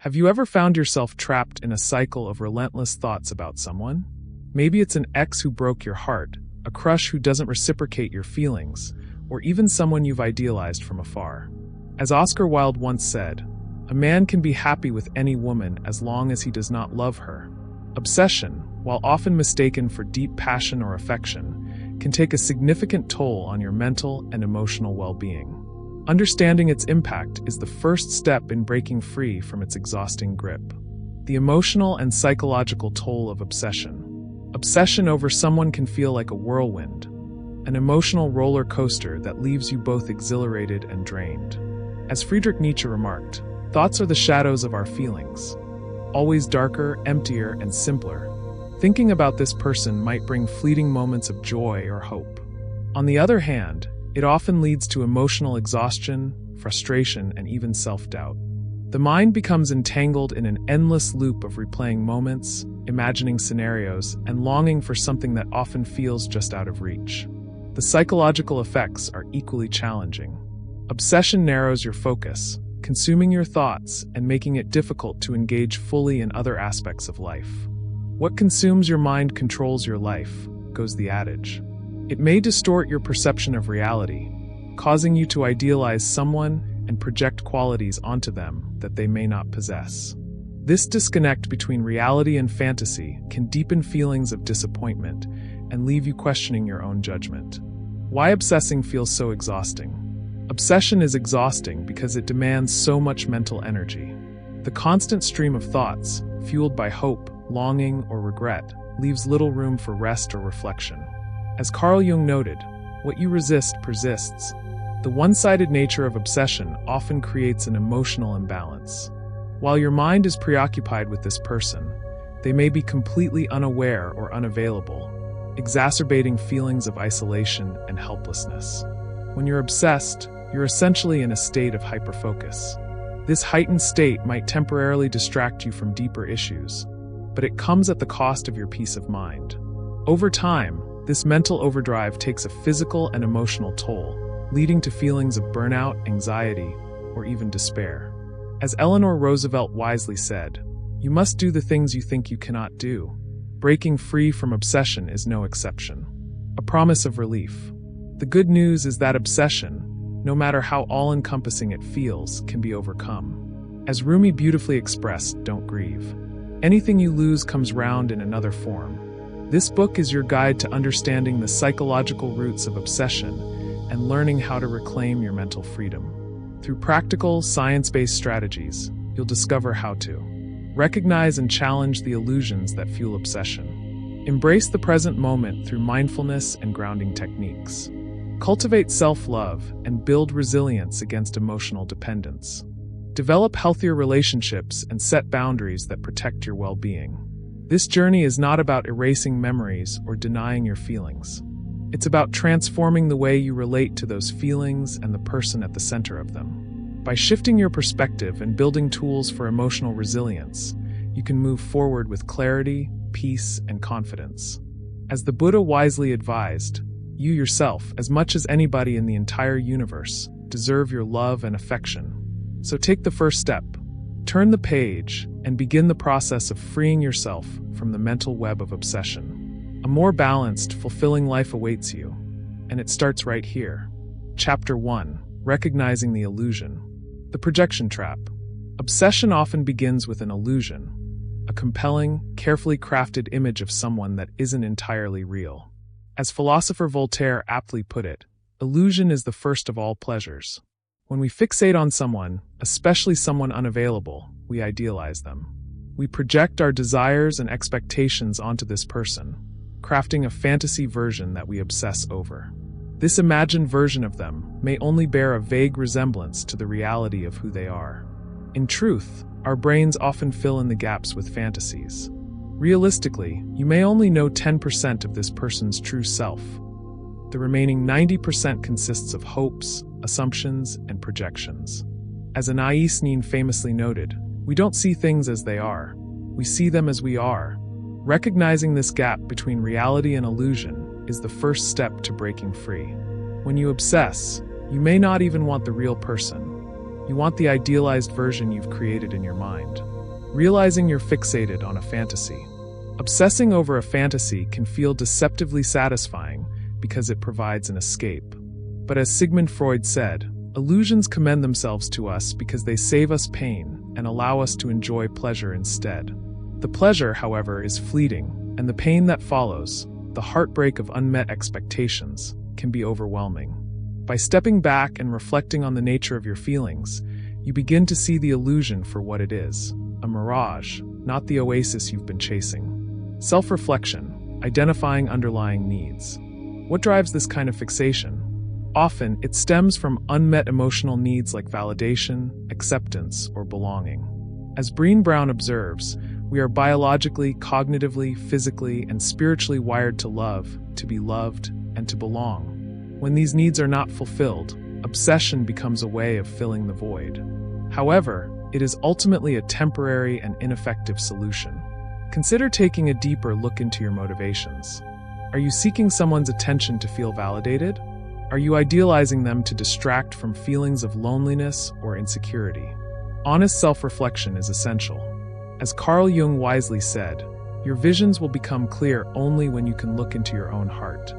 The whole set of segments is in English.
Have you ever found yourself trapped in a cycle of relentless thoughts about someone? Maybe it's an ex who broke your heart, a crush who doesn't reciprocate your feelings, or even someone you've idealized from afar. As Oscar Wilde once said, "A man can be happy with any woman as long as he does not love her." Obsession, while often mistaken for deep passion or affection, can take a significant toll on your mental and emotional well-being. Understanding its impact is the first step in breaking free from its exhausting grip. The emotional and psychological toll of obsession. Obsession over someone can feel like a whirlwind, an emotional roller coaster that leaves you both exhilarated and drained. As Friedrich Nietzsche remarked, thoughts are the shadows of our feelings, always darker, emptier, and simpler. Thinking about this person might bring fleeting moments of joy or hope. On the other hand, it often leads to emotional exhaustion, frustration, and even self-doubt. The mind becomes entangled in an endless loop of replaying moments, imagining scenarios, and longing for something that often feels just out of reach. The psychological effects are equally challenging. Obsession narrows your focus, consuming your thoughts and making it difficult to engage fully in other aspects of life. What consumes your mind controls your life, goes the adage. It may distort your perception of reality, causing you to idealize someone and project qualities onto them that they may not possess. This disconnect between reality and fantasy can deepen feelings of disappointment and leave you questioning your own judgment. Why obsessing feels so exhausting? Obsession is exhausting because it demands so much mental energy. The constant stream of thoughts, fueled by hope, longing, or regret, leaves little room for rest or reflection. As Carl Jung noted, what you resist persists. The one-sided nature of obsession often creates an emotional imbalance. While your mind is preoccupied with this person, they may be completely unaware or unavailable, exacerbating feelings of isolation and helplessness. When you're obsessed, you're essentially in a state of hyperfocus. This heightened state might temporarily distract you from deeper issues, but it comes at the cost of your peace of mind. Over time, this mental overdrive takes a physical and emotional toll, leading to feelings of burnout, anxiety, or even despair. As Eleanor Roosevelt wisely said, "You must do the things you think you cannot do." Breaking free from obsession is no exception. A promise of relief. The good news is that obsession, no matter how all-encompassing it feels, can be overcome. As Rumi beautifully expressed, "Don't grieve. Anything you lose comes round in another form." This book is your guide to understanding the psychological roots of obsession and learning how to reclaim your mental freedom. Through practical, science-based strategies, you'll discover how to recognize and challenge the illusions that fuel obsession. Embrace the present moment through mindfulness and grounding techniques. Cultivate self-love and build resilience against emotional dependence. Develop healthier relationships and set boundaries that protect your well-being. This journey is not about erasing memories or denying your feelings. It's about transforming the way you relate to those feelings and the person at the center of them. By shifting your perspective and building tools for emotional resilience, you can move forward with clarity, peace, and confidence. As the Buddha wisely advised, you yourself, as much as anybody in the entire universe, deserve your love and affection. So take the first step. Turn the page and begin the process of freeing yourself from the mental web of obsession. A more balanced, fulfilling life awaits you, and it starts right here. Chapter 1: Recognizing the Illusion. The Projection Trap. Obsession often begins with an illusion, a compelling, carefully crafted image of someone that isn't entirely real. As philosopher Voltaire aptly put it, illusion is the first of all pleasures. When we fixate on someone, especially someone unavailable, we idealize them. We project our desires and expectations onto this person, crafting a fantasy version that we obsess over. This imagined version of them may only bear a vague resemblance to the reality of who they are. In truth, our brains often fill in the gaps with fantasies. Realistically, you may only know 10% of this person's true self. The remaining 90% consists of hopes, assumptions, and projections. As Anais Nin famously noted, we don't see things as they are, we see them as we are. Recognizing this gap between reality and illusion is the first step to breaking free. When you obsess, you may not even want the real person. You want the idealized version you've created in your mind. Realizing you're fixated on a fantasy. Obsessing over a fantasy can feel deceptively satisfying because it provides an escape. But as Sigmund Freud said, illusions commend themselves to us because they save us pain and allow us to enjoy pleasure instead. The pleasure, however, is fleeting, and the pain that follows, the heartbreak of unmet expectations, can be overwhelming. By stepping back and reflecting on the nature of your feelings, you begin to see the illusion for what it is, a mirage, not the oasis you've been chasing. Self-reflection, identifying underlying needs. What drives this kind of fixation? Often, it stems from unmet emotional needs like validation, acceptance, or belonging. As Brené Brown observes, we are biologically, cognitively, physically, and spiritually wired to love, to be loved, and to belong. When these needs are not fulfilled, obsession becomes a way of filling the void. However, it is ultimately a temporary and ineffective solution. Consider taking a deeper look into your motivations. Are you seeking someone's attention to feel validated? Are you idealizing them to distract from feelings of loneliness or insecurity? Honest self-reflection is essential. As Carl Jung wisely said, your visions will become clear only when you can look into your own heart.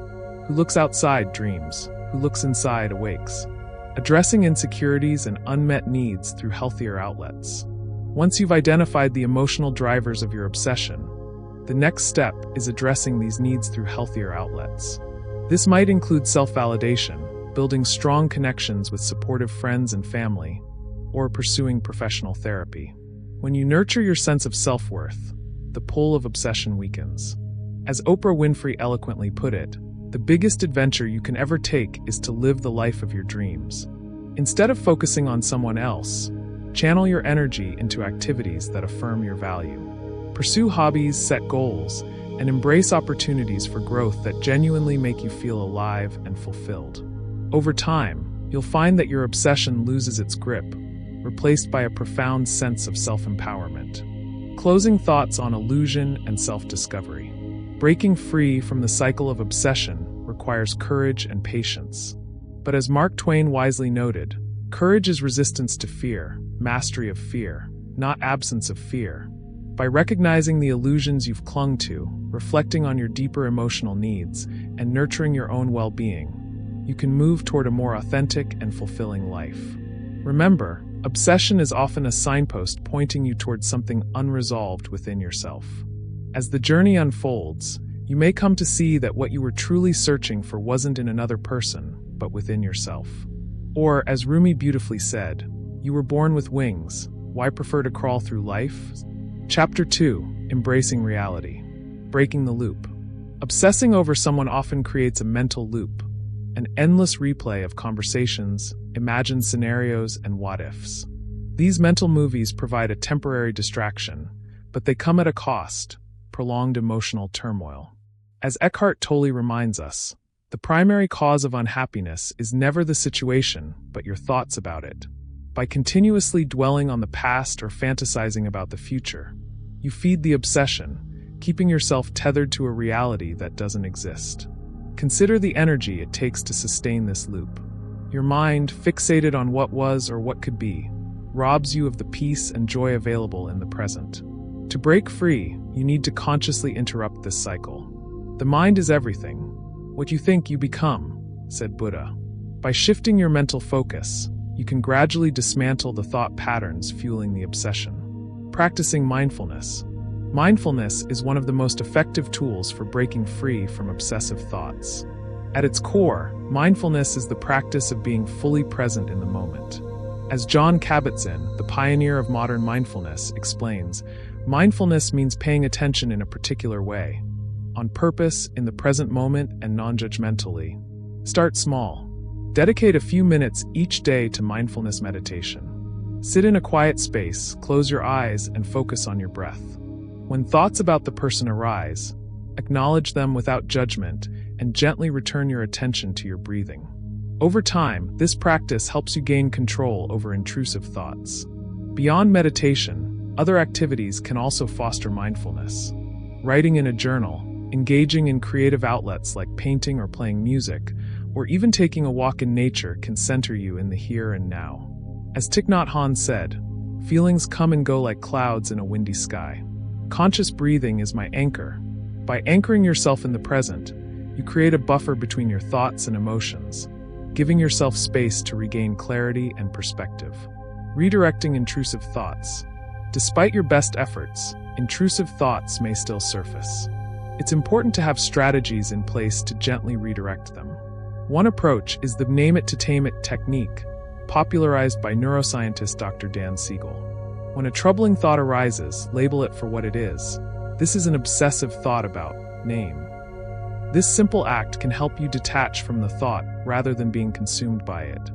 Who looks outside dreams, who looks inside awakes. Addressing insecurities and unmet needs through healthier outlets. Once you've identified the emotional drivers of your obsession, the next step is addressing these needs through healthier outlets. This might include self-validation, building strong connections with supportive friends and family, or pursuing professional therapy. When you nurture your sense of self-worth, the pull of obsession weakens. As Oprah Winfrey eloquently put it, the biggest adventure you can ever take is to live the life of your dreams. Instead of focusing on someone else, channel your energy into activities that affirm your value. Pursue hobbies, set goals, and embrace opportunities for growth that genuinely make you feel alive and fulfilled. Over time, you'll find that your obsession loses its grip, replaced by a profound sense of self-empowerment. Closing thoughts on illusion and self-discovery. Breaking free from the cycle of obsession requires courage and patience. But as Mark Twain wisely noted, courage is resistance to fear, mastery of fear, not absence of fear. By recognizing the illusions you've clung to, reflecting on your deeper emotional needs, and nurturing your own well-being, you can move toward a more authentic and fulfilling life. Remember, obsession is often a signpost pointing you towards something unresolved within yourself. As the journey unfolds, you may come to see that what you were truly searching for wasn't in another person, but within yourself. Or, as Rumi beautifully said, you were born with wings, why prefer to crawl through life? Chapter 2, Embracing Reality. Breaking the loop. Obsessing over someone often creates a mental loop, an endless replay of conversations, imagined scenarios, and what-ifs. These mental movies provide a temporary distraction, but they come at a cost, prolonged emotional turmoil. As Eckhart Tolle reminds us, the primary cause of unhappiness is never the situation, but your thoughts about it. By continuously dwelling on the past or fantasizing about the future, you feed the obsession, keeping yourself tethered to a reality that doesn't exist. Consider the energy it takes to sustain this loop. Your mind, fixated on what was or what could be, robs you of the peace and joy available in the present. To break free, you need to consciously interrupt this cycle. The mind is everything. What you think, you become, said Buddha. By shifting your mental focus, you can gradually dismantle the thought patterns fueling the obsession. Practicing mindfulness. Mindfulness is one of the most effective tools for breaking free from obsessive thoughts. At its core, mindfulness is the practice of being fully present in the moment. As Jon Kabat-Zinn, the pioneer of modern mindfulness, explains, mindfulness means paying attention in a particular way, on purpose, in the present moment, and non-judgmentally. Start small. Dedicate a few minutes each day to mindfulness meditation. Sit in a quiet space, close your eyes, and focus on your breath. When thoughts about the person arise, acknowledge them without judgment and gently return your attention to your breathing. Over time, this practice helps you gain control over intrusive thoughts. Beyond meditation, other activities can also foster mindfulness. Writing in a journal, engaging in creative outlets like painting or playing music, or even taking a walk in nature can center you in the here and now. As Thich Nhat Hanh said, feelings come and go like clouds in a windy sky. Conscious breathing is my anchor. By anchoring yourself in the present, you create a buffer between your thoughts and emotions, giving yourself space to regain clarity and perspective. Redirecting intrusive thoughts. Despite your best efforts, intrusive thoughts may still surface. It's important to have strategies in place to gently redirect them. One approach is the name it to tame it technique, popularized by neuroscientist Dr. Dan Siegel. When a troubling thought arises, label it for what it is. This is an obsessive thought about name. This simple act can help you detach from the thought rather than being consumed by it.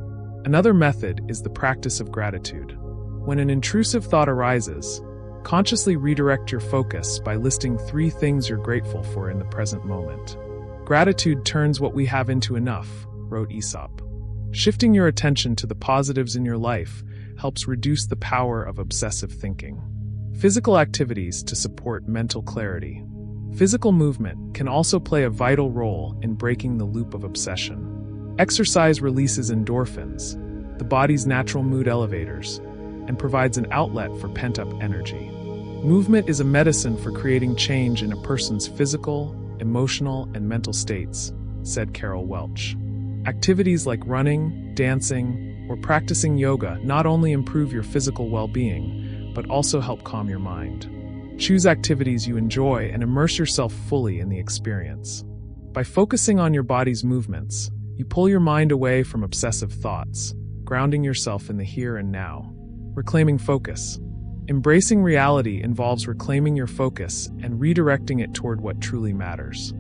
Another method is the practice of gratitude. When an intrusive thought arises, consciously redirect your focus by listing 3 things you're grateful for in the present moment. Gratitude turns what we have into enough, wrote Aesop. Shifting your attention to the positives in your life helps reduce the power of obsessive thinking. Physical activities to support mental clarity. Physical movement can also play a vital role in breaking the loop of obsession. Exercise releases endorphins, the body's natural mood elevators, and provides an outlet for pent-up energy. Movement is a medicine for creating change in a person's physical, emotional, and mental states, said Carol Welch. Activities like running, dancing, or practicing yoga not only improve your physical well-being, but also help calm your mind. Choose activities you enjoy and immerse yourself fully in the experience. By focusing on your body's movements, you pull your mind away from obsessive thoughts, grounding yourself in the here and now. Reclaiming focus. Embracing reality involves reclaiming your focus and redirecting it toward what truly matters.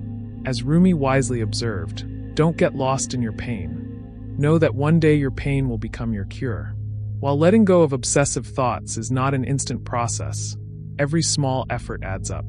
As Rumi wisely observed, don't get lost in your pain. Know that one day your pain will become your cure. While letting go of obsessive thoughts is not an instant process, every small effort adds up.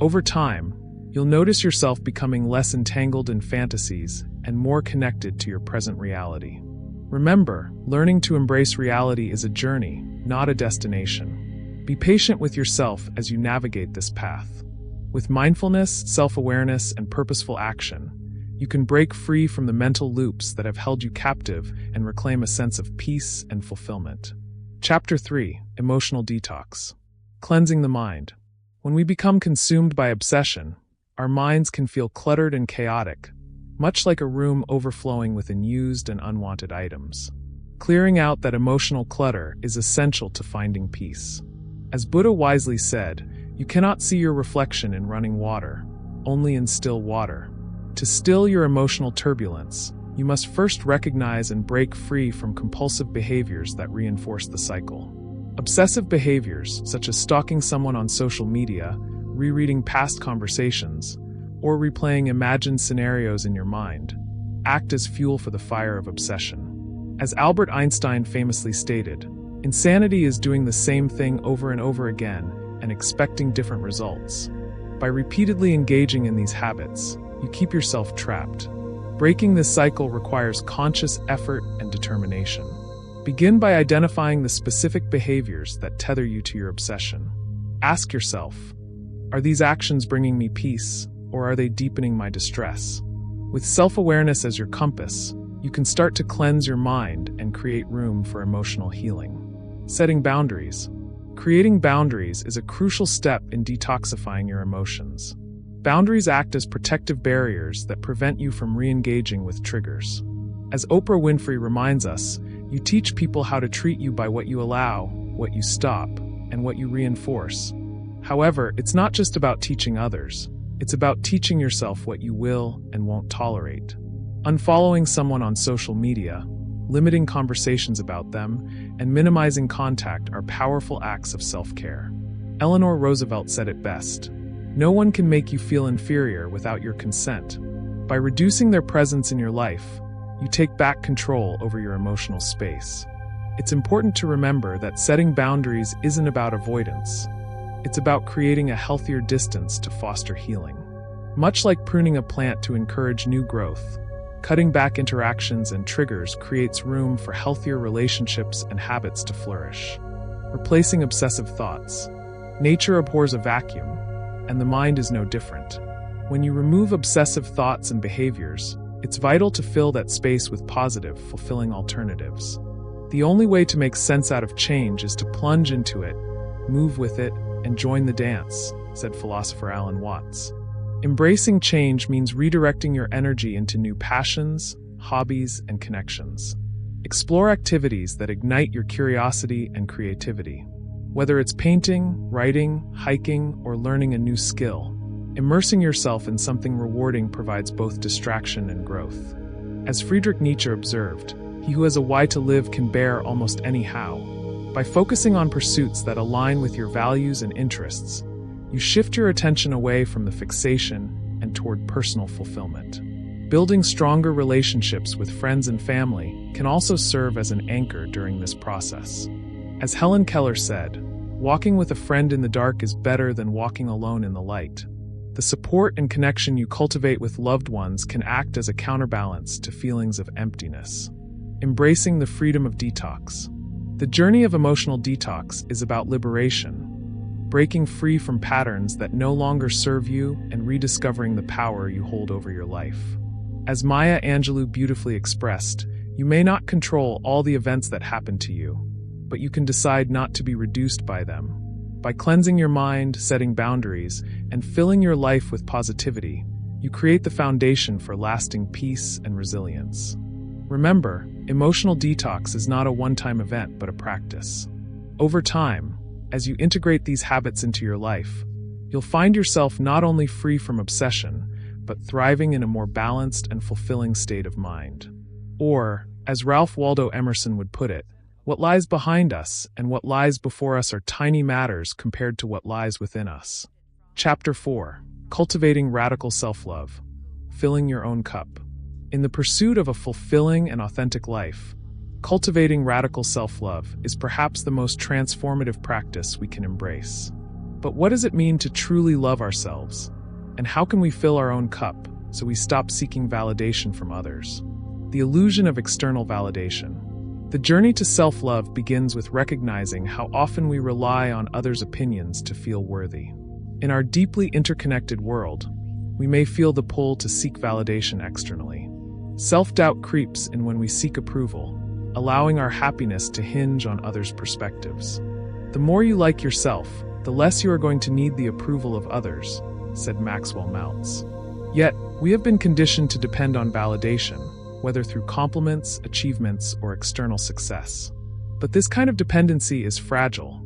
Over time, you'll notice yourself becoming less entangled in fantasies and more connected to your present reality. Remember, learning to embrace reality is a journey, not a destination. Be patient with yourself as you navigate this path. With mindfulness, self-awareness, and purposeful action, you can break free from the mental loops that have held you captive and reclaim a sense of peace and fulfillment. Chapter 3: Emotional Detox. Cleansing the mind. When we become consumed by obsession, our minds can feel cluttered and chaotic, much like a room overflowing with unused and unwanted items. Clearing out that emotional clutter is essential to finding peace. As Buddha wisely said, you cannot see your reflection in running water, only in still water. To still your emotional turbulence, you must first recognize and break free from compulsive behaviors that reinforce the cycle. Obsessive behaviors, such as stalking someone on social media, rereading past conversations, or replaying imagined scenarios in your mind, act as fuel for the fire of obsession. As Albert Einstein famously stated, insanity is doing the same thing over and over again and expecting different results. By repeatedly engaging in these habits, you keep yourself trapped. Breaking this cycle requires conscious effort and determination. Begin by identifying the specific behaviors that tether you to your obsession. Ask yourself, are these actions bringing me peace, or are they deepening my distress? With self-awareness as your compass, you can start to cleanse your mind and create room for emotional healing. Setting boundaries. Creating boundaries is a crucial step in detoxifying your emotions. Boundaries act as protective barriers that prevent you from re-engaging with triggers. As Oprah Winfrey reminds us, you teach people how to treat you by what you allow, what you stop, and what you reinforce. However, it's not just about teaching others. It's about teaching yourself what you will and won't tolerate. Unfollowing someone on social media, limiting conversations about them, and minimizing contact are powerful acts of self-care. Eleanor Roosevelt said it best, "No one can make you feel inferior without your consent." By reducing their presence in your life, you take back control over your emotional space. It's important to remember that setting boundaries isn't about avoidance. It's about creating a healthier distance to foster healing. Much like pruning a plant to encourage new growth, cutting back interactions and triggers creates room for healthier relationships and habits to flourish. Replacing obsessive thoughts. Nature abhors a vacuum, and the mind is no different. When you remove obsessive thoughts and behaviors, it's vital to fill that space with positive, fulfilling alternatives. The only way to make sense out of change is to plunge into it, move with it, and join the dance, said philosopher Alan Watts. Embracing change means redirecting your energy into new passions, hobbies, and connections. Explore activities that ignite your curiosity and creativity. Whether it's painting, writing, hiking, or learning a new skill, immersing yourself in something rewarding provides both distraction and growth. As Friedrich Nietzsche observed, he who has a why to live can bear almost any how. By focusing on pursuits that align with your values and interests, you shift your attention away from the fixation and toward personal fulfillment. Building stronger relationships with friends and family can also serve as an anchor during this process. As Helen Keller said, walking with a friend in the dark is better than walking alone in the light. The support and connection you cultivate with loved ones can act as a counterbalance to feelings of emptiness. Embracing the freedom of detox. The journey of emotional detox is about liberation, breaking free from patterns that no longer serve you and rediscovering the power you hold over your life. As Maya Angelou beautifully expressed, you may not control all the events that happen to you, but you can decide not to be reduced by them. By cleansing your mind, setting boundaries, and filling your life with positivity, you create the foundation for lasting peace and resilience. Remember, emotional detox is not a one-time event but a practice. Over time, as you integrate these habits into your life, you'll find yourself not only free from obsession, but thriving in a more balanced and fulfilling state of mind. Or, as Ralph Waldo Emerson would put it, what lies behind us and what lies before us are tiny matters compared to what lies within us. Chapter 4. Cultivating Radical Self-Love. Filling Your Own Cup. In the pursuit of a fulfilling and authentic life, cultivating radical self-love is perhaps the most transformative practice we can embrace. But what does it mean to truly love ourselves? And how can we fill our own cup so we stop seeking validation from others? The illusion of external validation. The journey to self-love begins with recognizing how often we rely on others' opinions to feel worthy. In our deeply interconnected world, we may feel the pull to seek validation externally. Self-doubt creeps in when we seek approval, allowing our happiness to hinge on others' perspectives. The more you like yourself, the less you are going to need the approval of others, said Maxwell Maltz. Yet, we have been conditioned to depend on validation, whether through compliments, achievements, or external success. But this kind of dependency is fragile.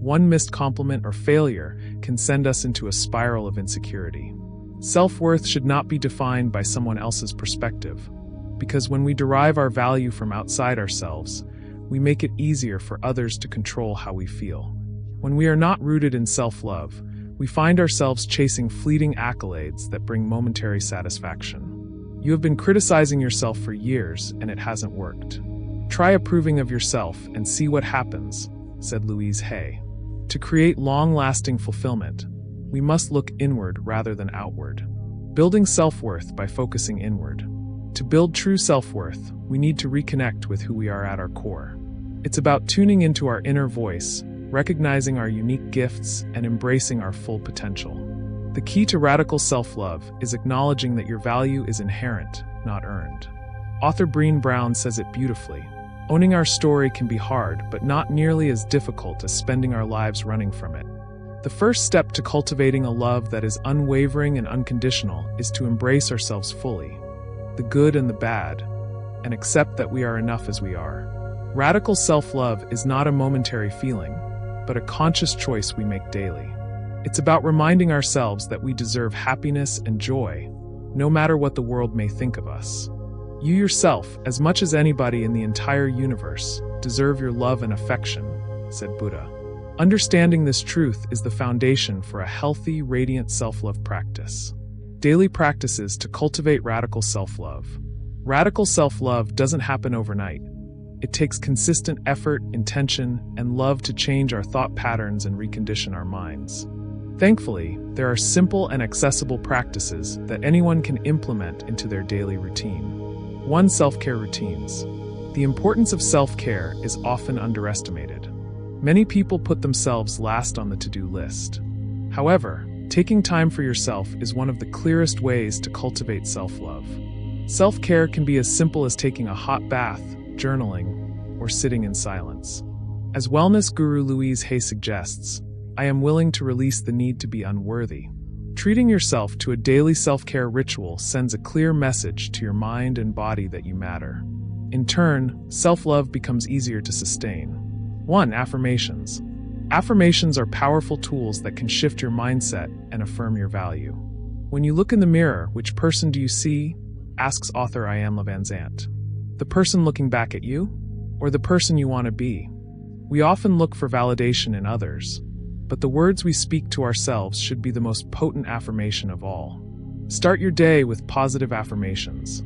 One missed compliment or failure can send us into a spiral of insecurity. Self-worth should not be defined by someone else's perspective, because when we derive our value from outside ourselves, we make it easier for others to control how we feel. When we are not rooted in self-love, we find ourselves chasing fleeting accolades that bring momentary satisfaction. You have been criticizing yourself for years, and it hasn't worked. Try approving of yourself and see what happens, said Louise Hay. To create long-lasting fulfillment, we must look inward rather than outward, building self-worth by focusing inward. To build true self-worth, we need to reconnect with who we are at our core. It's about tuning into our inner voice, recognizing our unique gifts, and embracing our full potential. The key to radical self-love is acknowledging that your value is inherent, not earned. Author Brené Brown says it beautifully. Owning our story can be hard, but not nearly as difficult as spending our lives running from it. The first step to cultivating a love that is unwavering and unconditional is to embrace ourselves fully, the good and the bad, and accept that we are enough as we are. Radical self-love is not a momentary feeling, but a conscious choice we make daily. It's about reminding ourselves that we deserve happiness and joy, no matter what the world may think of us. You yourself, as much as anybody in the entire universe, deserve your love and affection, said Buddha. Understanding this truth is the foundation for a healthy, radiant self-love practice. Daily practices to cultivate radical self-love. Radical self-love doesn't happen overnight. It takes consistent effort, intention, and love to change our thought patterns and recondition our minds. Thankfully, there are simple and accessible practices that anyone can implement into their daily routine. 1. Self-care routines. The importance of self-care is often underestimated. Many people put themselves last on the to-do list. However, taking time for yourself is one of the clearest ways to cultivate self-love. Self-care can be as simple as taking a hot bath, journaling, or or sitting in silence. As wellness guru Louise Hay suggests, I am willing to release the need to be unworthy. Treating yourself to a daily self-care ritual sends a clear message to your mind and body that you matter. In turn, self-love becomes easier to sustain. 1. Affirmations. Affirmations are powerful tools that can shift your mindset and affirm your value. When you look in the mirror, which person do you see? Asks author Ian Van Zant. The person looking back at you? Or the person you want to be? We often look for validation in others, but the words we speak to ourselves should be the most potent affirmation of all. Start your day with positive affirmations.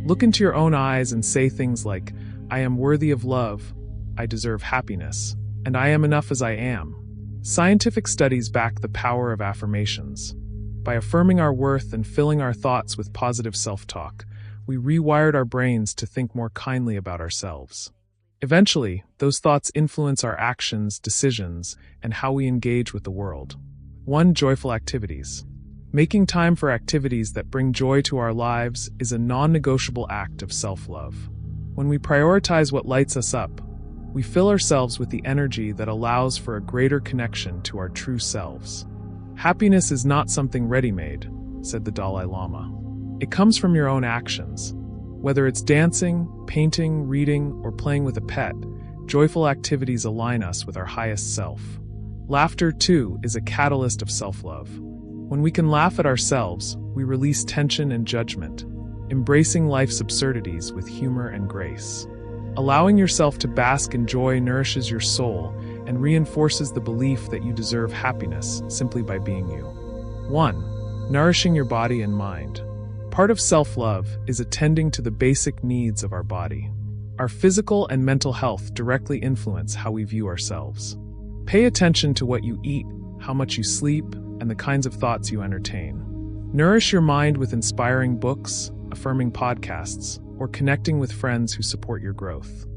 Look into your own eyes and say things like, I am worthy of love, I deserve happiness, and I am enough as I am. Scientific studies back the power of affirmations. By affirming our worth and filling our thoughts with positive self-talk, we rewired our brains to think more kindly about ourselves. Eventually, those thoughts influence our actions, decisions, and how we engage with the world. 1. Joyful activities. Making time for activities that bring joy to our lives is a non-negotiable act of self-love. When we prioritize what lights us up, we fill ourselves with the energy that allows for a greater connection to our true selves. Happiness is not something ready-made, said the Dalai Lama. It comes from your own actions. Whether it's dancing, painting, reading, or playing with a pet, joyful activities align us with our highest self. Laughter, too, is a catalyst of self-love. When we can laugh at ourselves, we release tension and judgment, embracing life's absurdities with humor and grace. Allowing yourself to bask in joy nourishes your soul and reinforces the belief that you deserve happiness simply by being you. 1. Nourishing your body and mind. Part of self-love is attending to the basic needs of our body. Our physical and mental health directly influence how we view ourselves. Pay attention to what you eat, how much you sleep, and the kinds of thoughts you entertain. Nourish your mind with inspiring books, affirming podcasts, or connecting with friends who support your growth.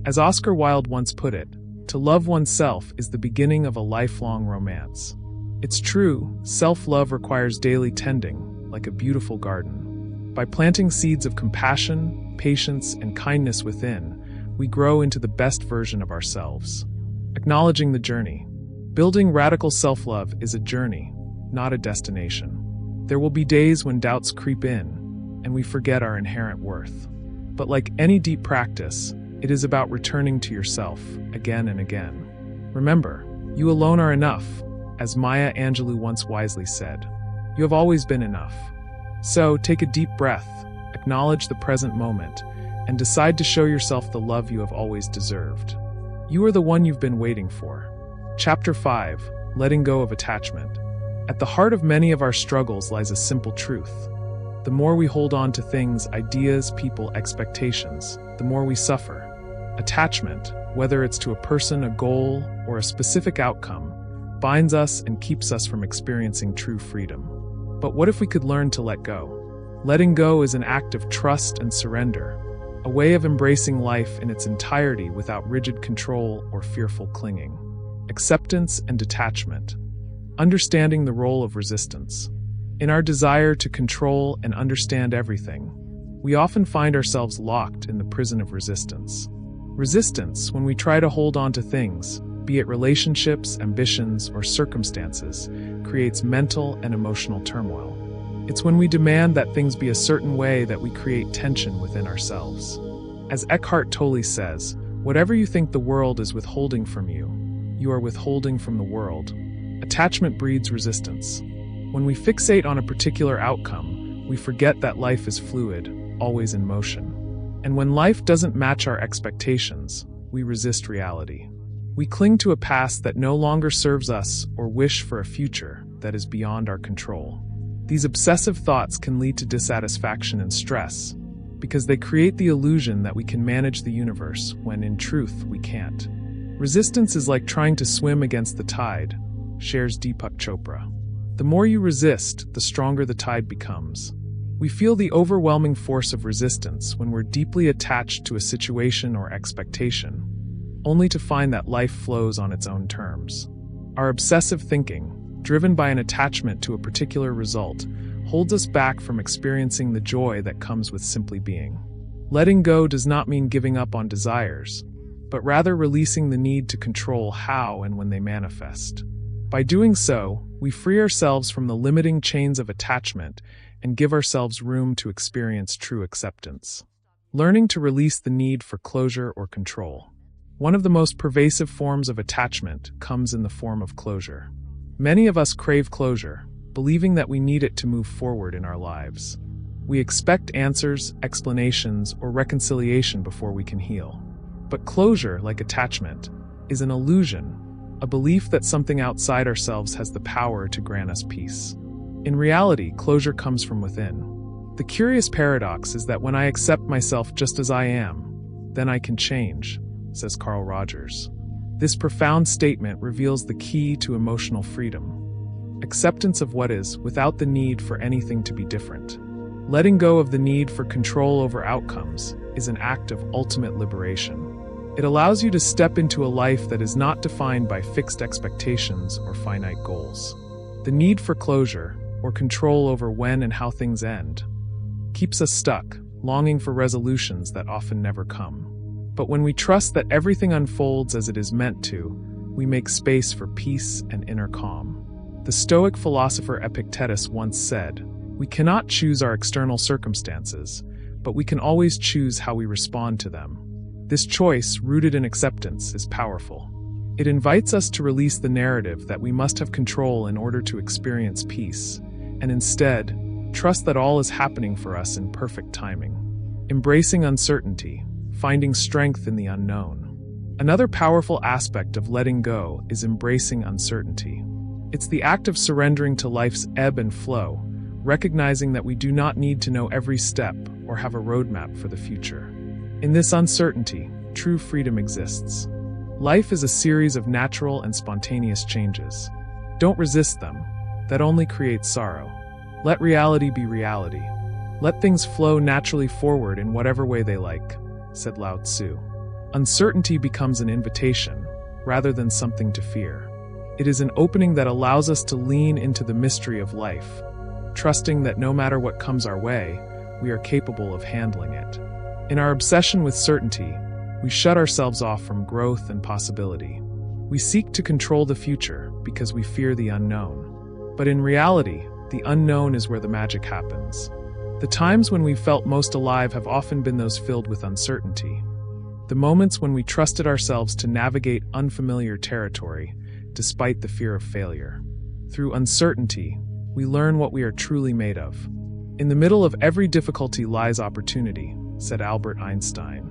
As Oscar Wilde once put it, to love oneself is the beginning of a lifelong romance. It's true, self-love requires daily tending, like a beautiful garden. By planting seeds of compassion, patience, and kindness within, we grow into the best version of ourselves. Acknowledging the journey. Building radical self-love is a journey, not a destination. There will be days when doubts creep in, and we forget our inherent worth. But like any deep practice, it is about returning to yourself again and again. Remember, you alone are enough, as Maya Angelou once wisely said. You have always been enough. So take a deep breath, acknowledge the present moment, and decide to show yourself the love you have always deserved. You are the one you've been waiting for. Chapter 5. Letting Go of Attachment. At the heart of many of our struggles lies a simple truth. The more we hold on to things, ideas, people, expectations, the more we suffer. Attachment, whether it's to a person, a goal, or a specific outcome, binds us and keeps us from experiencing true freedom. But what if we could learn to let go? Letting go is an act of trust and surrender, a way of embracing life in its entirety without rigid control or fearful clinging. Acceptance and detachment. Understanding the role of resistance. In our desire to control and understand everything, we often find ourselves locked in the prison of resistance. Resistance, when we try to hold on to things, be it relationships, ambitions, or circumstances, creates mental and emotional turmoil. It's when we demand that things be a certain way that we create tension within ourselves. As Eckhart Tolle says, whatever you think the world is withholding from you, you are withholding from the world. Attachment breeds resistance. When we fixate on a particular outcome, we forget that life is fluid, always in motion. And when life doesn't match our expectations, we resist reality. We cling to a past that no longer serves us or wish for a future that is beyond our control. These obsessive thoughts can lead to dissatisfaction and stress because they create the illusion that we can manage the universe when, in truth, we can't. Resistance is like trying to swim against the tide, shares Deepak Chopra. The more you resist, the stronger the tide becomes. We feel the overwhelming force of resistance when we're deeply attached to a situation or expectation, only to find that life flows on its own terms. Our obsessive thinking, driven by an attachment to a particular result, holds us back from experiencing the joy that comes with simply being. Letting go does not mean giving up on desires. but rather releasing the need to control how and when they manifest. By doing so, we free ourselves from the limiting chains of attachment and give ourselves room to experience true acceptance. Learning to release the need for closure or control. One of the most pervasive forms of attachment comes in the form of closure. Many of us crave closure, believing that we need it to move forward in our lives. We expect answers, explanations, or reconciliation before we can heal. But closure, like attachment, is an illusion, a belief that something outside ourselves has the power to grant us peace. In reality, closure comes from within. The curious paradox is that when I accept myself just as I am, then I can change, says Carl Rogers. This profound statement reveals the key to emotional freedom. Acceptance of what is, without the need for anything to be different. Letting go of the need for control over outcomes is an act of ultimate liberation. It allows you to step into a life that is not defined by fixed expectations or finite goals. The need for closure, or control over when and how things end, keeps us stuck, longing for resolutions that often never come. But when we trust that everything unfolds as it is meant to, we make space for peace and inner calm. The Stoic philosopher Epictetus once said, "We cannot choose our external circumstances, but we can always choose how we respond to them." This choice, rooted in acceptance, is powerful. It invites us to release the narrative that we must have control in order to experience peace, and instead, trust that all is happening for us in perfect timing. Embracing uncertainty, finding strength in the unknown. Another powerful aspect of letting go is embracing uncertainty. It's the act of surrendering to life's ebb and flow, recognizing that we do not need to know every step or have a roadmap for the future. In this uncertainty, true freedom exists. Life is a series of natural and spontaneous changes. Don't resist them. That only creates sorrow. Let reality be reality. Let things flow naturally forward in whatever way they like, said Lao Tzu. Uncertainty becomes an invitation, rather than something to fear. It is an opening that allows us to lean into the mystery of life, trusting that no matter what comes our way, we are capable of handling it. In our obsession with certainty, we shut ourselves off from growth and possibility. We seek to control the future because we fear the unknown. But in reality, the unknown is where the magic happens. The times when we felt most alive have often been those filled with uncertainty. The moments when we trusted ourselves to navigate unfamiliar territory, despite the fear of failure. Through uncertainty, we learn what we are truly made of. In the middle of every difficulty lies opportunity, said Albert Einstein.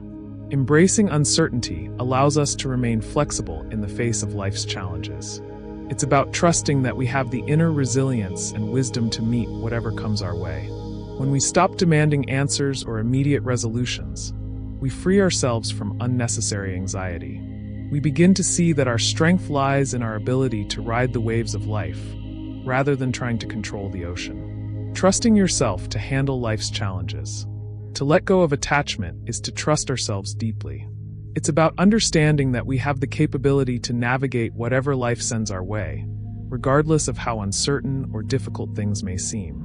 Embracing uncertainty allows us to remain flexible in the face of life's challenges. It's about trusting that we have the inner resilience and wisdom to meet whatever comes our way. When we stop demanding answers or immediate resolutions, we free ourselves from unnecessary anxiety. We begin to see that our strength lies in our ability to ride the waves of life, rather than trying to control the ocean. Trusting yourself to handle life's challenges. To let go of attachment is to trust ourselves deeply. It's about understanding that we have the capability to navigate whatever life sends our way, regardless of how uncertain or difficult things may seem.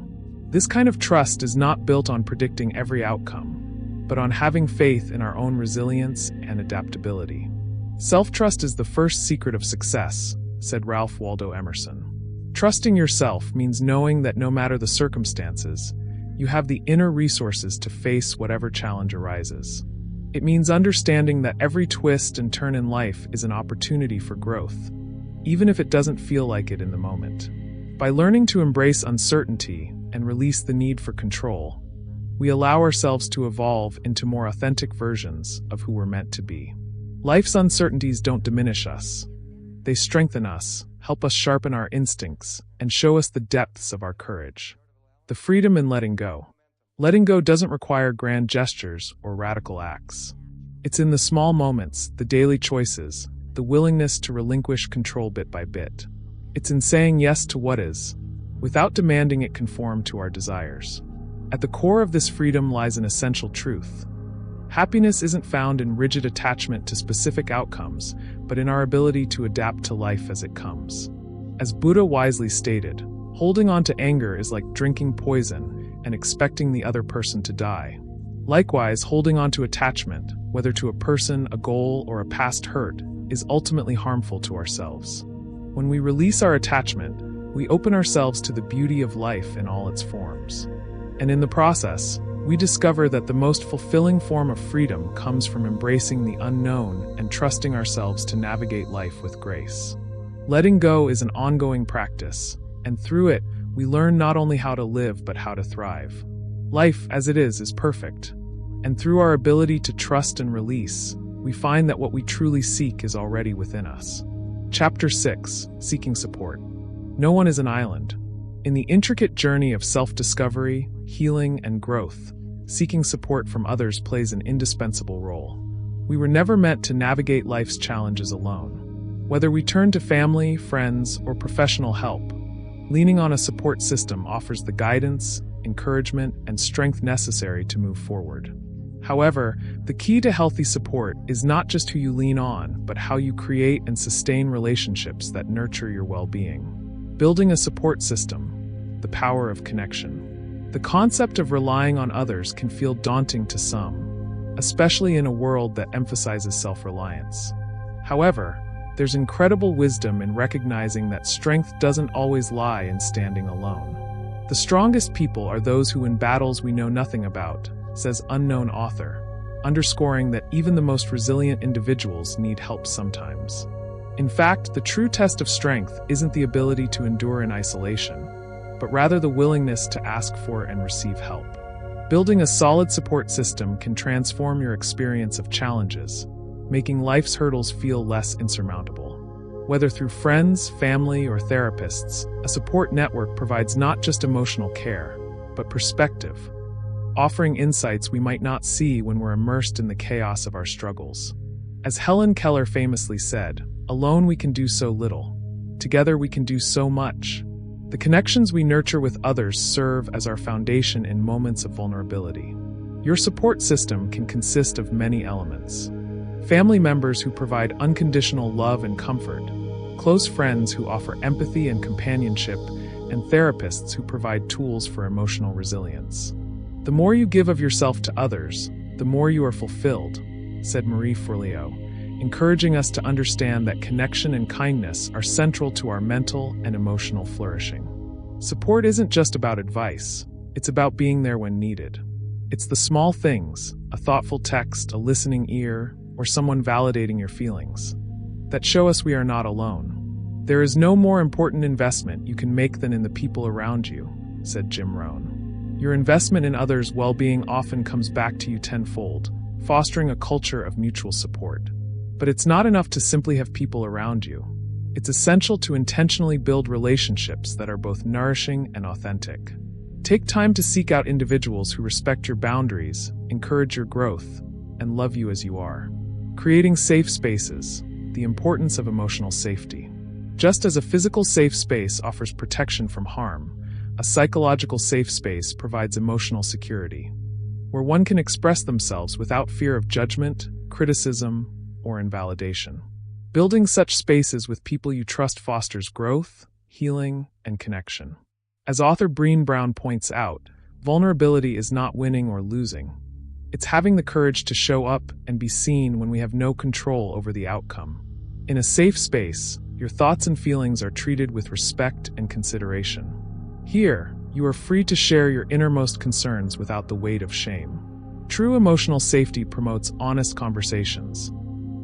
This kind of trust is not built on predicting every outcome, but on having faith in our own resilience and adaptability. Self-trust is the first secret of success, said Ralph Waldo Emerson. Trusting yourself means knowing that no matter the circumstances, you have the inner resources to face whatever challenge arises. It means understanding that every twist and turn in life is an opportunity for growth, even if it doesn't feel like it in the moment. By learning to embrace uncertainty and release the need for control, we allow ourselves to evolve into more authentic versions of who we're meant to be. Life's uncertainties don't diminish us. They strengthen us, help us sharpen our instincts, and show us the depths of our courage. The freedom in letting go. Letting go doesn't require grand gestures or radical acts. It's in the small moments, the daily choices, the willingness to relinquish control bit by bit. It's in saying yes to what is, without demanding it conform to our desires. At the core of this freedom lies an essential truth. Happiness isn't found in rigid attachment to specific outcomes, but in our ability to adapt to life as it comes. As Buddha wisely stated, holding on to anger is like drinking poison and expecting the other person to die. Likewise, holding on to attachment, whether to a person, a goal, or a past hurt, is ultimately harmful to ourselves. When we release our attachment, we open ourselves to the beauty of life in all its forms. And in the process, we discover that the most fulfilling form of freedom comes from embracing the unknown and trusting ourselves to navigate life with grace. Letting go is an ongoing practice, and through it, we learn not only how to live but how to thrive. Life, as it is perfect. And through our ability to trust and release, we find that what we truly seek is already within us. Chapter 6: Seeking Support. No one is an island. In the intricate journey of self-discovery, healing, and growth, seeking support from others plays an indispensable role. We were never meant to navigate life's challenges alone. Whether we turn to family, friends, or professional help, leaning on a support system offers the guidance, encouragement, and strength necessary to move forward. However, the key to healthy support is not just who you lean on, but how you create and sustain relationships that nurture your well-being. Building a support system, the power of connection. The concept of relying on others can feel daunting to some, especially in a world that emphasizes self-reliance. However, there's incredible wisdom in recognizing that strength doesn't always lie in standing alone. The strongest people are those who, in battles we know nothing about, says unknown author, underscoring that even the most resilient individuals need help sometimes. In fact, the true test of strength isn't the ability to endure in isolation, but rather the willingness to ask for and receive help. Building a solid support system can transform your experience of challenges, making life's hurdles feel less insurmountable. Whether through friends, family, or therapists, a support network provides not just emotional care, but perspective, offering insights we might not see when we're immersed in the chaos of our struggles. As Helen Keller famously said, "Alone we can do so little. Together we can do so much." The connections we nurture with others serve as our foundation in moments of vulnerability. Your support system can consist of many elements. Family members who provide unconditional love and comfort, close friends who offer empathy and companionship, and therapists who provide tools for emotional resilience. "The more you give of yourself to others, the more you are fulfilled," said Marie Forleo, encouraging us to understand that connection and kindness are central to our mental and emotional flourishing. Support isn't just about advice, it's about being there when needed. It's the small things, a thoughtful text, a listening ear, or someone validating your feelings, that show us we are not alone. "There is no more important investment you can make than in the people around you," said Jim Rohn. Your investment in others' well-being often comes back to you tenfold, fostering a culture of mutual support. But it's not enough to simply have people around you. It's essential to intentionally build relationships that are both nourishing and authentic. Take time to seek out individuals who respect your boundaries, encourage your growth, and love you as you are. Creating safe spaces, the importance of emotional safety. Just as a physical safe space offers protection from harm, a psychological safe space provides emotional security, where one can express themselves without fear of judgment, criticism, or invalidation. Building such spaces with people you trust fosters growth, healing, and connection. As author Brené Brown points out, vulnerability is not winning or losing. It's having the courage to show up and be seen when we have no control over the outcome. In a safe space, your thoughts and feelings are treated with respect and consideration. Here, you are free to share your innermost concerns without the weight of shame. True emotional safety promotes honest conversations,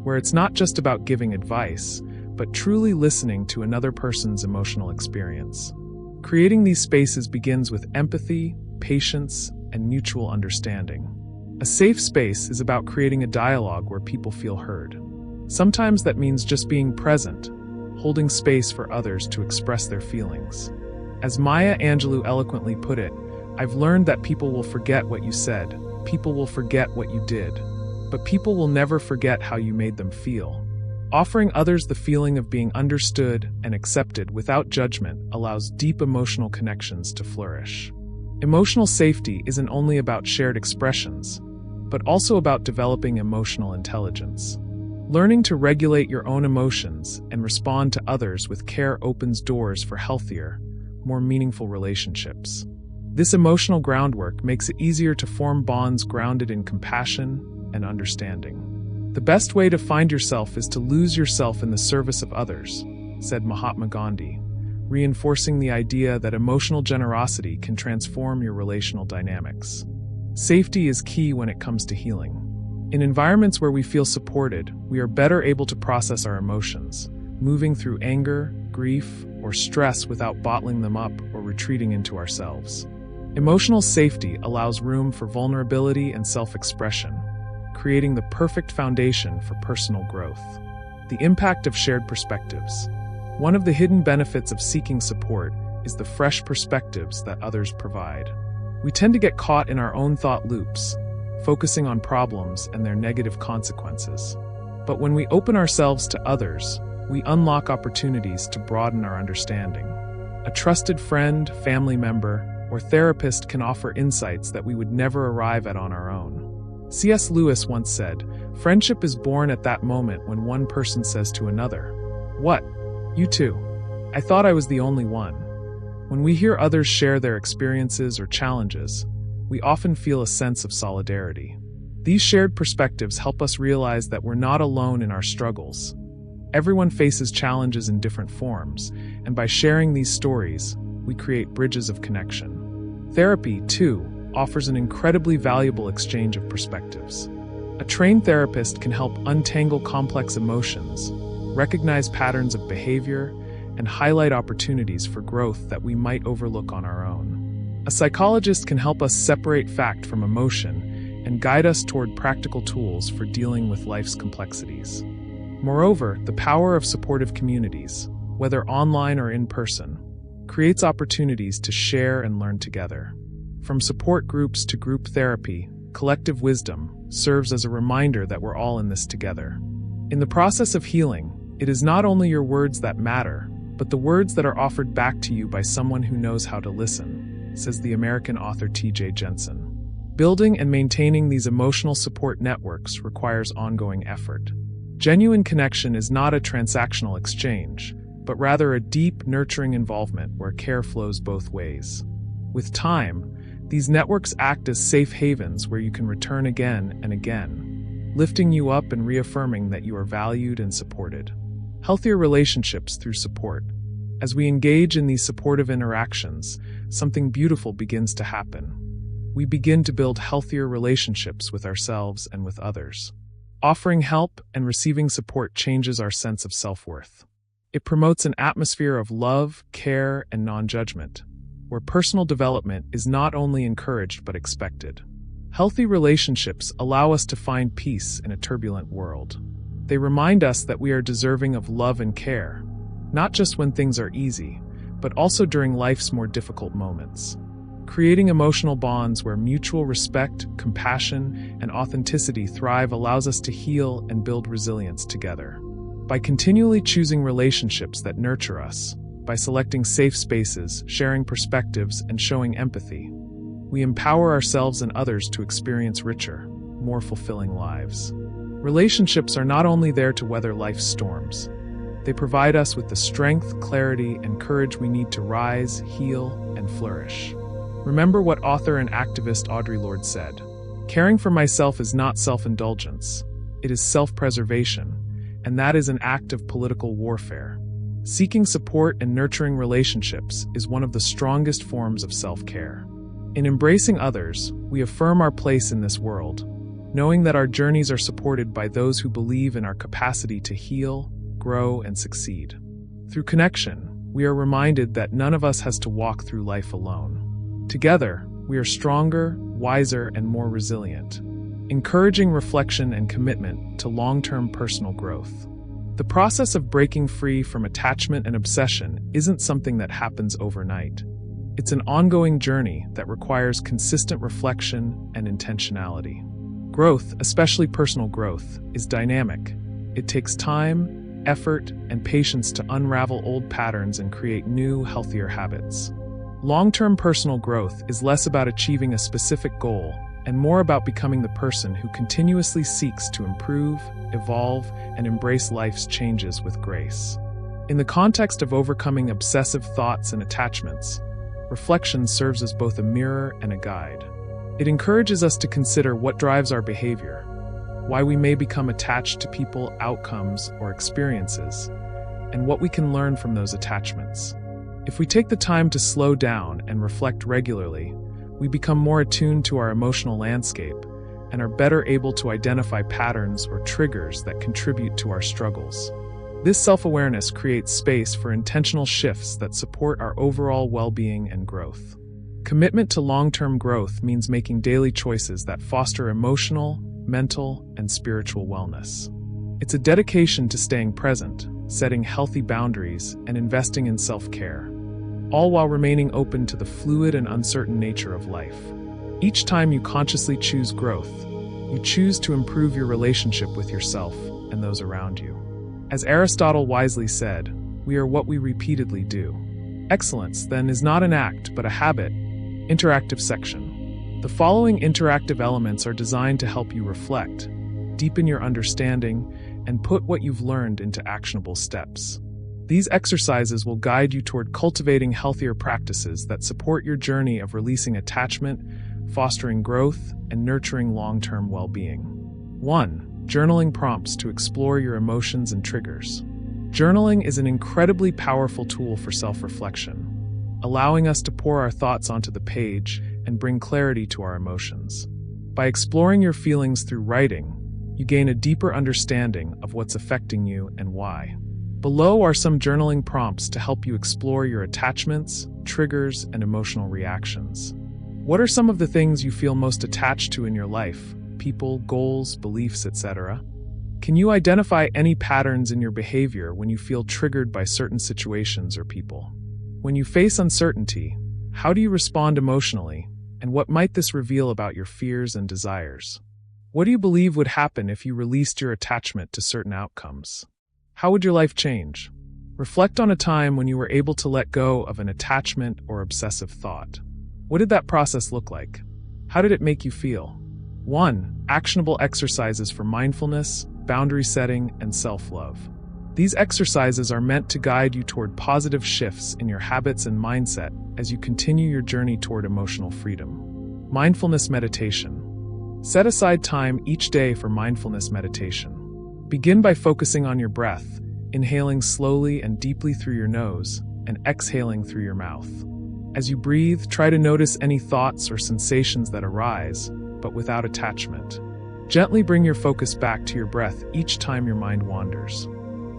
where it's not just about giving advice, but truly listening to another person's emotional experience. Creating these spaces begins with empathy, patience, and mutual understanding. A safe space is about creating a dialogue where people feel heard. Sometimes that means just being present, holding space for others to express their feelings. As Maya Angelou eloquently put it, "I've learned that people will forget what you said, people will forget what you did, but people will never forget how you made them feel." Offering others the feeling of being understood and accepted without judgment allows deep emotional connections to flourish. Emotional safety isn't only about shared expressions, but also about developing emotional intelligence. Learning to regulate your own emotions and respond to others with care opens doors for healthier, more meaningful relationships. This emotional groundwork makes it easier to form bonds grounded in compassion and understanding. The best way to find yourself is to lose yourself in the service of others, said Mahatma Gandhi, reinforcing the idea that emotional generosity can transform your relational dynamics. Safety is key when it comes to healing. In environments where we feel supported, we are better able to process our emotions, moving through anger, grief, or stress without bottling them up or retreating into ourselves. Emotional safety allows room for vulnerability and self-expression, creating the perfect foundation for personal growth. The impact of shared perspectives. One of the hidden benefits of seeking support is the fresh perspectives that others provide. We tend to get caught in our own thought loops, focusing on problems and their negative consequences. But when we open ourselves to others, we unlock opportunities to broaden our understanding. A trusted friend, family member, or therapist can offer insights that we would never arrive at on our own. C.S. Lewis once said, "Friendship is born at that moment when one person says to another, 'What? You too? I thought I was the only one.'" When we hear others share their experiences or challenges, we often feel a sense of solidarity. These shared perspectives help us realize that we're not alone in our struggles. Everyone faces challenges in different forms, and by sharing these stories, we create bridges of connection. Therapy, too, offers an incredibly valuable exchange of perspectives. A trained therapist can help untangle complex emotions, recognize patterns of behavior, and highlight opportunities for growth that we might overlook on our own. A psychologist can help us separate fact from emotion and guide us toward practical tools for dealing with life's complexities. Moreover, the power of supportive communities, whether online or in person, creates opportunities to share and learn together. From support groups to group therapy, collective wisdom serves as a reminder that we're all in this together. In the process of healing, it is not only your words that matter, but the words that are offered back to you by someone who knows how to listen, says the American author T.J. Jensen. Building and maintaining these emotional support networks requires ongoing effort. Genuine connection is not a transactional exchange, but rather a deep, nurturing involvement where care flows both ways. With time, these networks act as safe havens where you can return again and again, lifting you up and reaffirming that you are valued and supported. Healthier relationships through support. As we engage in these supportive interactions, something beautiful begins to happen. We begin to build healthier relationships with ourselves and with others. Offering help and receiving support changes our sense of self-worth. It promotes an atmosphere of love, care, and non-judgment, where personal development is not only encouraged but expected. Healthy relationships allow us to find peace in a turbulent world. They remind us that we are deserving of love and care, not just when things are easy, but also during life's more difficult moments. Creating emotional bonds where mutual respect, compassion, and authenticity thrive allows us to heal and build resilience together. By continually choosing relationships that nurture us, by selecting safe spaces, sharing perspectives, and showing empathy, we empower ourselves and others to experience richer, more fulfilling lives. Relationships are not only there to weather life's storms. They provide us with the strength, clarity, and courage we need to rise, heal, and flourish. Remember what author and activist Audre Lorde said, "Caring for myself is not self-indulgence, it is self-preservation, and that is an act of political warfare." Seeking support and nurturing relationships is one of the strongest forms of self-care. In embracing others, we affirm our place in this world, knowing that our journeys are supported by those who believe in our capacity to heal, grow, and succeed. Through connection, we are reminded that none of us has to walk through life alone. Together, we are stronger, wiser, and more resilient, encouraging reflection and commitment to long-term personal growth. The process of breaking free from attachment and obsession isn't something that happens overnight. It's an ongoing journey that requires consistent reflection and intentionality. Growth, especially personal growth, is dynamic. It takes time, effort, and patience to unravel old patterns and create new, healthier habits. Long-term personal growth is less about achieving a specific goal and more about becoming the person who continuously seeks to improve, evolve, and embrace life's changes with grace. In the context of overcoming obsessive thoughts and attachments, reflection serves as both a mirror and a guide. It encourages us to consider what drives our behavior, why we may become attached to people, outcomes, or experiences, and what we can learn from those attachments. If we take the time to slow down and reflect regularly, we become more attuned to our emotional landscape and are better able to identify patterns or triggers that contribute to our struggles. This self-awareness creates space for intentional shifts that support our overall well-being and growth. Commitment to long-term growth means making daily choices that foster emotional, mental, and spiritual wellness. It's a dedication to staying present, setting healthy boundaries, and investing in self-care, all while remaining open to the fluid and uncertain nature of life. Each time you consciously choose growth, you choose to improve your relationship with yourself and those around you. As Aristotle wisely said, we are what we repeatedly do. Excellence, then, is not an act, but a habit. Interactive section. The following interactive elements are designed to help you reflect, deepen your understanding, and put what you've learned into actionable steps. These exercises will guide you toward cultivating healthier practices that support your journey of releasing attachment, fostering growth, and nurturing long-term well-being. 1. Journaling prompts to explore your emotions and triggers. Journaling is an incredibly powerful tool for self-reflection, allowing us to pour our thoughts onto the page and bring clarity to our emotions. By exploring your feelings through writing, you gain a deeper understanding of what's affecting you and why. Below are some journaling prompts to help you explore your attachments, triggers, and emotional reactions. What are some of the things you feel most attached to in your life? People, goals, beliefs, etc.? Can you identify any patterns in your behavior when you feel triggered by certain situations or people? When you face uncertainty, how do you respond emotionally, and what might this reveal about your fears and desires? What do you believe would happen if you released your attachment to certain outcomes? How would your life change? Reflect on a time when you were able to let go of an attachment or obsessive thought. What did that process look like? How did it make you feel? 1. Actionable exercises for mindfulness, boundary setting, and self-love. These exercises are meant to guide you toward positive shifts in your habits and mindset as you continue your journey toward emotional freedom. Mindfulness meditation. Set aside time each day for mindfulness meditation. Begin by focusing on your breath, inhaling slowly and deeply through your nose, and exhaling through your mouth. As you breathe, try to notice any thoughts or sensations that arise, but without attachment. Gently bring your focus back to your breath each time your mind wanders.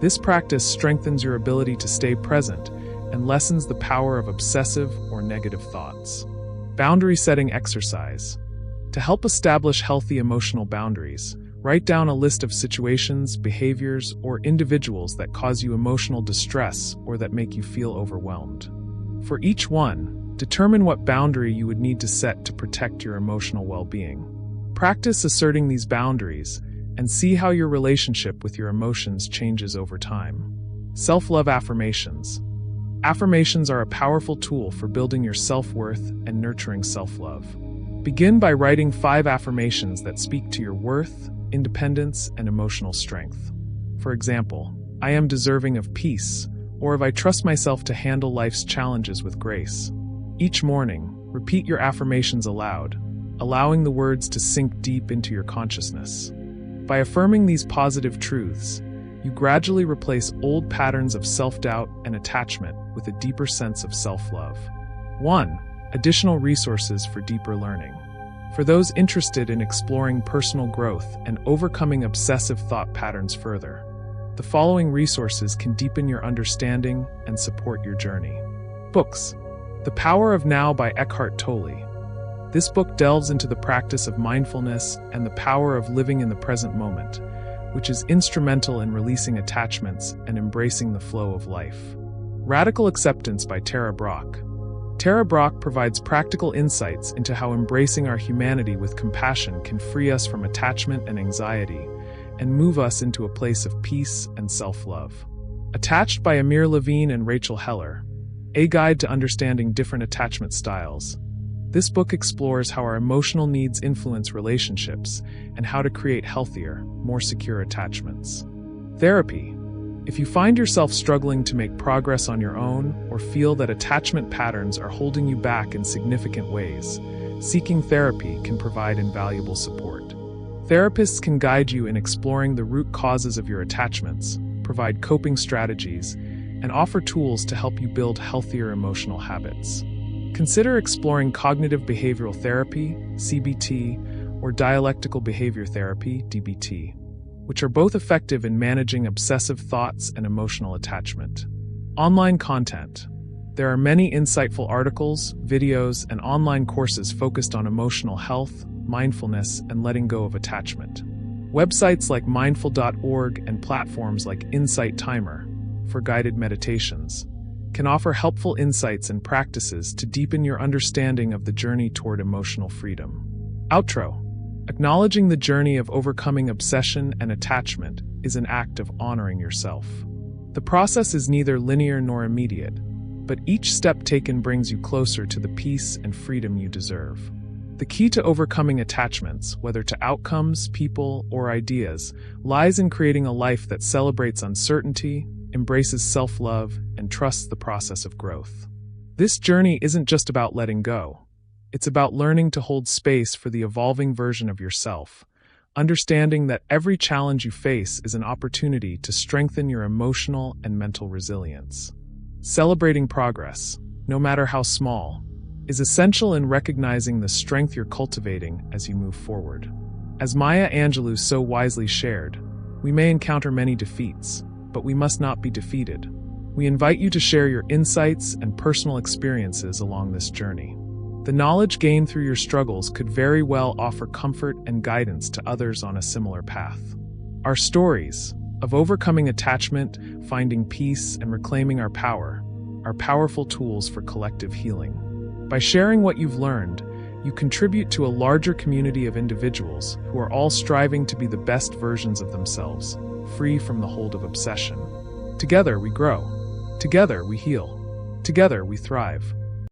This practice strengthens your ability to stay present and lessens the power of obsessive or negative thoughts. Boundary setting exercise. To help establish healthy emotional boundaries, write down a list of situations, behaviors, or individuals that cause you emotional distress or that make you feel overwhelmed. For each one, determine what boundary you would need to set to protect your emotional well-being. Practice asserting these boundaries and see how your relationship with your emotions changes over time. Self-love affirmations. Affirmations are a powerful tool for building your self-worth and nurturing self-love. Begin by writing 5 affirmations that speak to your worth, independence, and emotional strength. For example, I am deserving of peace, or if I trust myself to handle life's challenges with grace. Each morning, repeat your affirmations aloud, allowing the words to sink deep into your consciousness. By affirming these positive truths, you gradually replace old patterns of self-doubt and attachment with a deeper sense of self-love. 1. Additional resources for deeper learning. For those interested in exploring personal growth and overcoming obsessive thought patterns further, the following resources can deepen your understanding and support your journey. Books. The Power of Now by Eckhart Tolle. This book delves into the practice of mindfulness and the power of living in the present moment, which is instrumental in releasing attachments and embracing the flow of life. Radical Acceptance by Tara Brach. Tara Brach provides practical insights into how embracing our humanity with compassion can free us from attachment and anxiety and move us into a place of peace and self-love. Attached by Amir Levine and Rachel Heller. A Guide to Understanding Different Attachment Styles. This book explores how our emotional needs influence relationships and how to create healthier, more secure attachments. Therapy. If you find yourself struggling to make progress on your own or feel that attachment patterns are holding you back in significant ways, seeking therapy can provide invaluable support. Therapists can guide you in exploring the root causes of your attachments, provide coping strategies, and offer tools to help you build healthier emotional habits. Consider exploring cognitive behavioral therapy, CBT, or dialectical behavior therapy, DBT, which are both effective in managing obsessive thoughts and emotional attachment. Online content. There are many insightful articles, videos, and online courses focused on emotional health, mindfulness, and letting go of attachment. Websites like mindful.org and platforms like Insight Timer, for guided meditations, can offer helpful insights and practices to deepen your understanding of the journey toward emotional freedom. Outro. Acknowledging the journey of overcoming obsession and attachment is an act of honoring yourself. The process is neither linear nor immediate, but each step taken brings you closer to the peace and freedom you deserve. The key to overcoming attachments, whether to outcomes, people, or ideas, lies in creating a life that celebrates uncertainty, embraces self-love, and trusts the process of growth. This journey isn't just about letting go. It's about learning to hold space for the evolving version of yourself, understanding that every challenge you face is an opportunity to strengthen your emotional and mental resilience. Celebrating progress, no matter how small, is essential in recognizing the strength you're cultivating as you move forward. As Maya Angelou so wisely shared, we may encounter many defeats, but we must not be defeated. We invite you to share your insights and personal experiences along this journey. The knowledge gained through your struggles could very well offer comfort and guidance to others on a similar path. Our stories of overcoming attachment, finding peace, and reclaiming our power are powerful tools for collective healing. By sharing what you've learned, you contribute to a larger community of individuals who are all striving to be the best versions of themselves, free from the hold of obsession. Together we grow. Together we heal. Together we thrive.